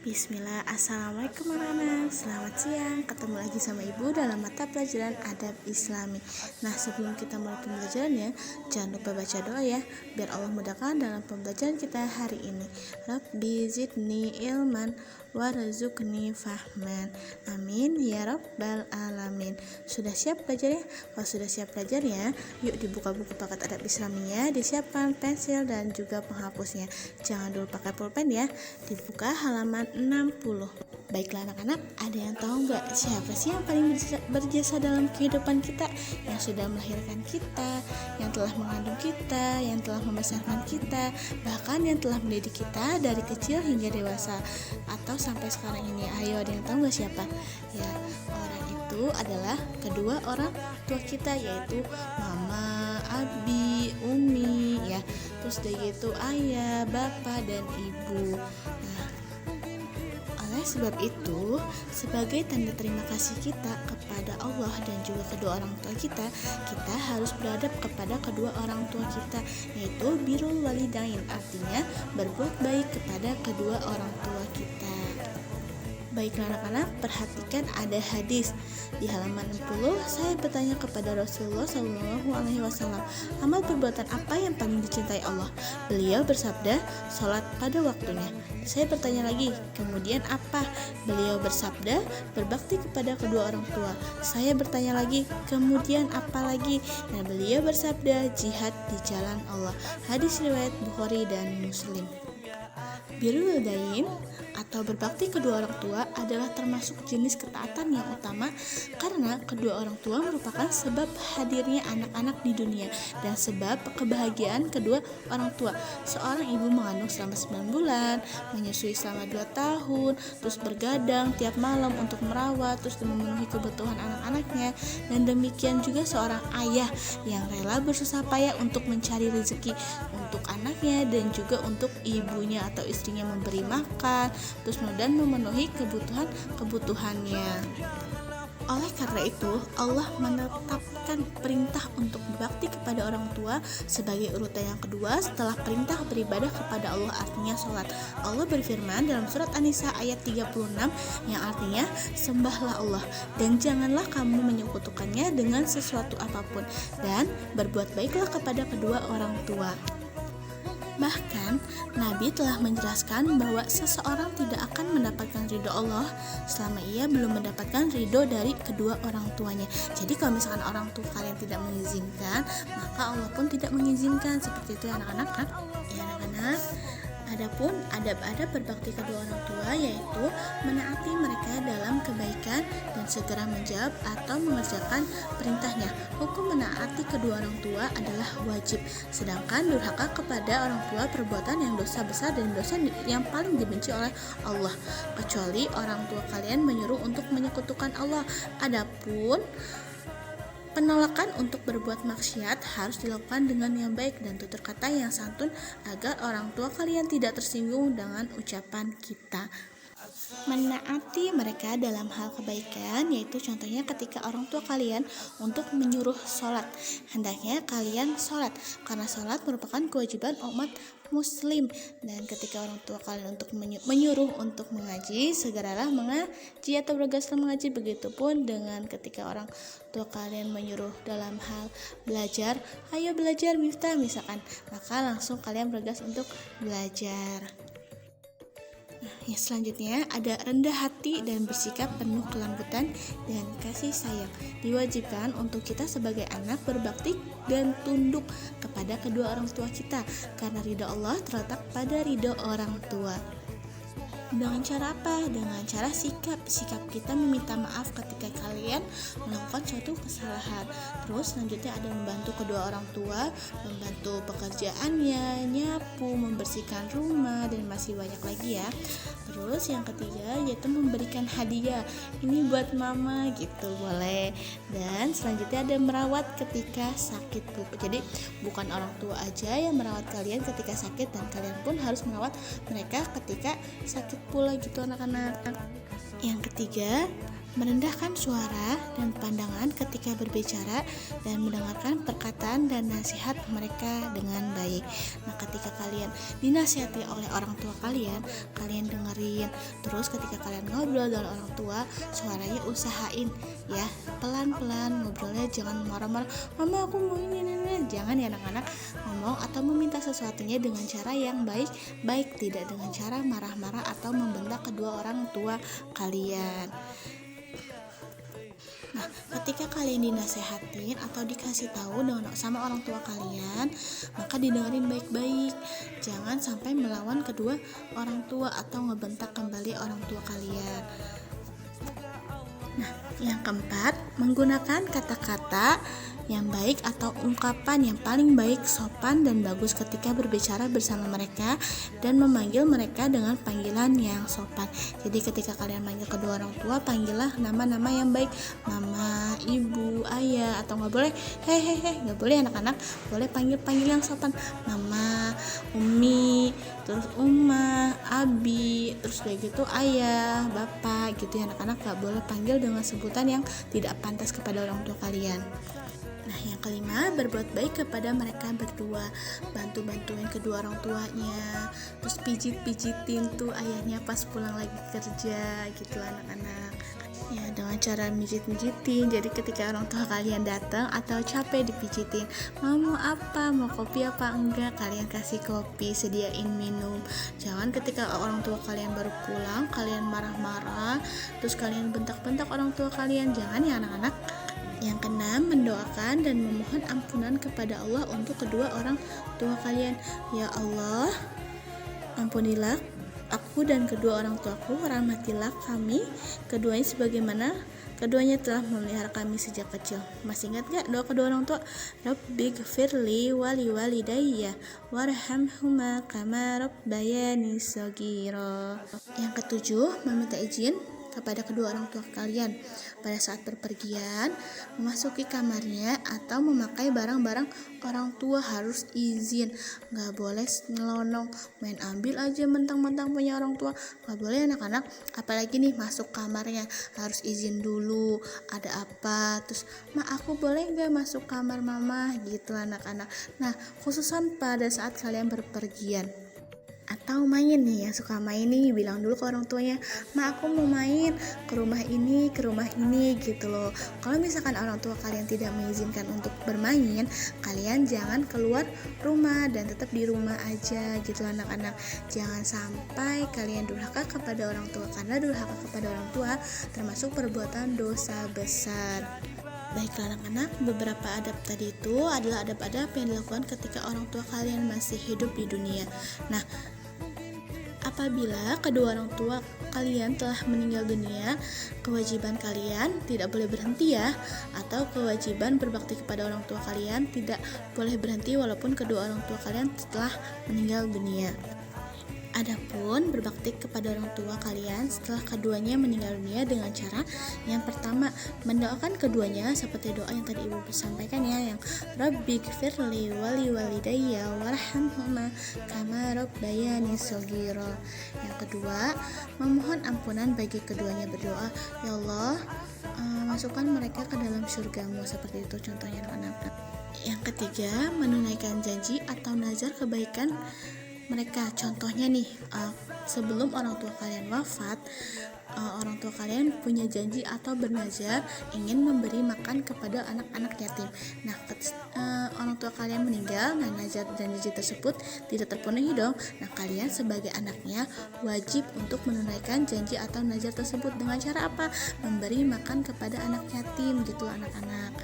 Bismillah, Assalamualaikum anak-anak. Selamat siang, ketemu lagi sama ibu dalam mata pelajaran adab islami. Nah, sebelum kita mulai pembelajarannya, jangan lupa baca doa ya, biar Allah mudahkan dalam pembelajaran kita hari ini. Rabbi zidni ilman warzuqni fahman. Amin ya rabbal alamin. Sudah siap belajarnya? Kalau sudah siap belajarnya, yuk dibuka buku paket adab islaminya, disiapkan pensil dan juga penghapusnya. Jangan dulu pakai pulpen ya. Dibuka halaman 60. Baiklah anak-anak, ada yang tahu nggak siapa sih yang paling berjasa dalam kehidupan kita, yang sudah melahirkan kita, yang telah mengandung kita, yang telah membesarkan kita, bahkan yang telah mendidik kita dari kecil hingga dewasa atau sampai sekarang ini? Ayo, ada yang tahu nggak siapa? Ya, orang itu adalah kedua orang tua kita, yaitu mama, abi, umi ya. Terus dari itu ayah, bapak, dan ibu. Nah, oleh sebab itu, sebagai tanda terima kasih kita kepada Allah dan juga kedua orang tua kita harus beradab kepada kedua orang tua kita, yaitu birrul walidain, artinya berbuat baik kepada kedua orang tua kita. Baiklah anak-anak, perhatikan ada hadis di halaman 60. Saya bertanya kepada Rasulullah SAW, amal perbuatan apa yang paling dicintai Allah? Beliau bersabda, sholat pada waktunya. Saya bertanya lagi, kemudian apa? Beliau bersabda, berbakti kepada kedua orang tua. Saya bertanya lagi, kemudian apa lagi? Dan beliau bersabda, jihad di jalan Allah. Hadis riwayat Bukhari dan Muslim. Birrul walidain atau berbakti kedua orang tua adalah termasuk jenis ketaatan yang utama, karena kedua orang tua merupakan sebab hadirnya anak-anak di dunia dan sebab kebahagiaan kedua orang tua. Seorang ibu mengandung selama 9 bulan, menyusui selama 2 tahun, terus bergadang tiap malam untuk merawat, terus memenuhi kebutuhan anak-anaknya, dan demikian juga seorang ayah yang rela bersusah payah untuk mencari rezeki untuk anaknya dan juga untuk ibunya atau istrinya memberi makan, terus dan memenuhi kebutuhannya. Oleh karena itu, Allah menetapkan perintah untuk berbakti kepada orang tua sebagai urutan yang kedua setelah perintah beribadah kepada Allah, artinya sholat. Allah berfirman dalam surat An-Nisa ayat 36 yang artinya, sembahlah Allah dan janganlah kamu menyekutukannya dengan sesuatu apapun, dan berbuat baiklah kepada kedua orang tua. Bahkan Nabi telah menjelaskan bahwa seseorang tidak akan mendapatkan ridho Allah selama ia belum mendapatkan ridho dari kedua orang tuanya. Jadi kalau misalkan orang tua kalian tidak mengizinkan, maka Allah pun tidak mengizinkan. Seperti itu ya anak-anak kan? Ya anak-anak. Adapun adab-adab berbakti kedua orang tua yaitu menaati mereka dalam kebaikan dan segera menjawab atau mengerjakan perintahnya. Hukum menaati kedua orang tua adalah wajib, sedangkan durhaka kepada orang tua perbuatan yang dosa besar dan dosa yang paling dibenci oleh Allah, kecuali orang tua kalian menyuruh untuk menyekutukan Allah. Adapun penolakan untuk berbuat maksiat harus dilakukan dengan yang baik dan tutur kata yang santun agar orang tua kalian tidak tersinggung dengan ucapan kita. Menaati mereka dalam hal kebaikan yaitu contohnya ketika orang tua kalian untuk menyuruh sholat, hendaknya kalian sholat karena sholat merupakan kewajiban umat muslim, dan ketika orang tua kalian untuk menyuruh untuk mengaji, segeralah mengaji atau bergegaslah mengaji. Begitupun dengan ketika orang tua kalian menyuruh dalam hal belajar, ayo belajar Miftah misalkan, maka langsung kalian bergegas untuk belajar. Yang selanjutnya ada rendah hati dan bersikap penuh kelembutan dan kasih sayang. Diwajibkan untuk kita sebagai anak berbakti dan tunduk kepada kedua orang tua kita, karena ridho Allah terletak pada ridho orang tua. Dengan cara apa? Dengan cara sikap kita meminta maaf ketika kalian melakukan suatu kesalahan. Terus selanjutnya ada membantu kedua orang tua, membantu pekerjaannya, nyapu, membersihkan rumah, dan masih banyak lagi ya. Terus yang ketiga yaitu memberikan hadiah. Ini buat mama gitu, boleh. Dan selanjutnya ada merawat ketika sakit. Jadi bukan orang tua aja yang merawat kalian ketika sakit, dan kalian pun harus merawat mereka ketika sakit pula gitu anak-anak. Yang ketiga, merendahkan suara dan pandangan ketika berbicara, dan mendengarkan perkataan dan nasihat mereka dengan baik. Nah, ketika kalian dinasihati oleh orang tua kalian, kalian dengerin. Terus ketika kalian ngobrol dengan orang tua, suaranya usahain ya, pelan-pelan ngobrolnya, jangan marah-marah, mama aku mau ini. Jangan ya anak-anak, ngomong atau meminta sesuatunya dengan cara yang baik, tidak dengan cara marah-marah atau membentak kedua orang tua kalian. Nah, ketika kalian dinasehatin atau dikasih tahu sama orang tua kalian, maka didengarin baik-baik. Jangan sampai melawan kedua orang tua atau ngebentak kembali orang tua kalian. Nah, yang keempat, menggunakan kata-kata yang baik atau ungkapan yang paling baik, sopan dan bagus ketika berbicara bersama mereka, dan memanggil mereka dengan panggilan yang sopan. Jadi ketika kalian manggil kedua orang tua, panggillah nama-nama yang baik, mama, ibu, ayah, atau nggak boleh hehehe, nggak boleh anak-anak, boleh panggil yang sopan, mama, umi, terus uma, abi, terus kayak gitu ayah, bapak gitu ya anak-anak. Nggak boleh panggil dengan sebutan yang tidak pantas kepada orang tua kalian. Nah, yang kelima, berbuat baik kepada mereka berdua, bantu-bantuin kedua orang tuanya, terus pijit-pijitin tuh ayahnya pas pulang lagi kerja gitu anak-anak. Ya, dengan cara mijit-mijitin. Jadi ketika orang tua kalian datang atau capek dipijitin, mau apa, mau kopi apa enggak, kalian kasih kopi, sediain minum. Jangan ketika orang tua kalian baru pulang kalian marah-marah, terus kalian bentak-bentak orang tua kalian. Jangan ya anak-anak. Yang keenam, mendoakan dan memohon ampunan kepada Allah untuk kedua orang tua kalian. Ya Allah, ampunilah aku dan kedua orang tuaku, rahmatilah kami keduanya sebagaimana keduanya telah memelihara kami sejak kecil. Masih ingat gak doa kedua orang tua? Rabbighfirli wali walidayya warhamhuma kama rabbayani shaghira. Yang ketujuh, meminta izin kepada kedua orang tua kalian pada saat berpergian, memasuki kamarnya atau memakai barang-barang orang tua harus izin. Gak boleh nyelonong, main ambil aja mentang-mentang punya orang tua. Gak boleh anak-anak, apalagi nih masuk kamarnya harus izin dulu, ada apa, terus aku boleh gak masuk kamar mama gitu anak-anak. Nah, khususan pada saat kalian berpergian atau main nih, yang suka main nih, bilang dulu ke orang tuanya, aku mau main ke rumah ini gitu loh. Kalau misalkan orang tua kalian tidak mengizinkan untuk bermain, kalian jangan keluar rumah dan tetap di rumah aja gitu anak-anak. Jangan sampai kalian durhaka kepada orang tua, karena durhaka kepada orang tua termasuk perbuatan dosa besar. Baiklah anak-anak, beberapa adab tadi itu adalah adab-adab yang dilakukan ketika orang tua kalian masih hidup di dunia. Nah, apabila kedua orang tua kalian telah meninggal dunia, kewajiban kalian tidak boleh berhenti ya, atau kewajiban berbakti kepada orang tua kalian tidak boleh berhenti walaupun kedua orang tua kalian telah meninggal dunia. Adapun berbakti kepada orang tua kalian setelah keduanya meninggal dunia dengan cara yang pertama, mendoakan keduanya seperti doa yang tadi ibu sampaikan ya, yang Rabbighfirli wali walidayya warhamhuma kama rabbayani shaghira. Yang kedua, memohon ampunan bagi keduanya, berdoa, ya Allah, masukkan mereka ke dalam surgamu, seperti itu contohnya anak-anak. Yang ketiga, menunaikan janji atau nazar kebaikan mereka. Contohnya nih, sebelum orang tua kalian wafat, orang tua kalian punya janji atau bernazar ingin memberi makan kepada anak-anak yatim. Nah, orang tua kalian meninggal, nah nazar dan janji tersebut tidak terpenuhi dong. Nah, kalian sebagai anaknya wajib untuk menunaikan janji atau nazar tersebut dengan cara apa? Memberi makan kepada anak yatim gitu anak-anak.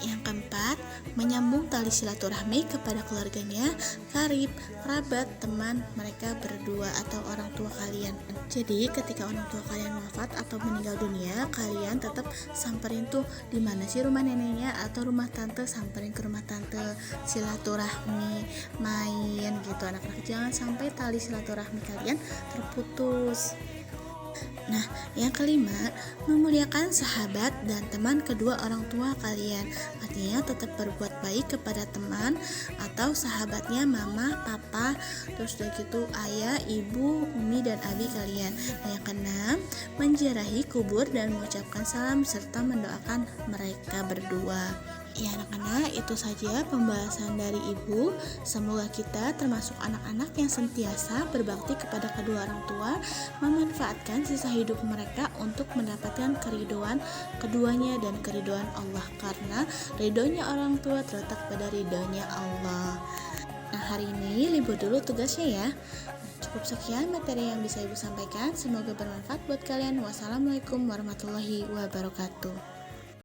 Yang keempat, menyambung tali silaturahmi kepada keluarganya, karib, kerabat, teman mereka berdua atau orang tua kalian. Jadi ketika orang tua kalian wafat atau meninggal dunia, kalian tetap samperin tuh di mana sih rumah neneknya atau rumah tante, samperin ke rumah tante, silaturahmi, main gitu anak-anak. Jangan sampai tali silaturahmi kalian terputus. Nah, yang kelima, memuliakan sahabat dan teman kedua orang tua kalian. Artinya tetap berbuat baik kepada teman atau sahabatnya mama, papa, terus udah gitu ayah, ibu, umi, dan abi kalian. Nah, yang keenam, menziarahi kubur dan mengucapkan salam serta mendoakan mereka berdua. Ya anak-anak, itu saja pembahasan dari ibu. Semoga kita termasuk anak-anak yang sentiasa berbakti kepada kedua orang tua, memanfaatkan sisa hidup mereka untuk mendapatkan keridhaan keduanya dan keridhaan Allah, karena ridhonya orang tua terletak pada ridhonya Allah. Nah, hari ini libur dulu tugasnya ya. Cukup sekian materi yang bisa ibu sampaikan. Semoga bermanfaat buat kalian. Wassalamualaikum warahmatullahi wabarakatuh.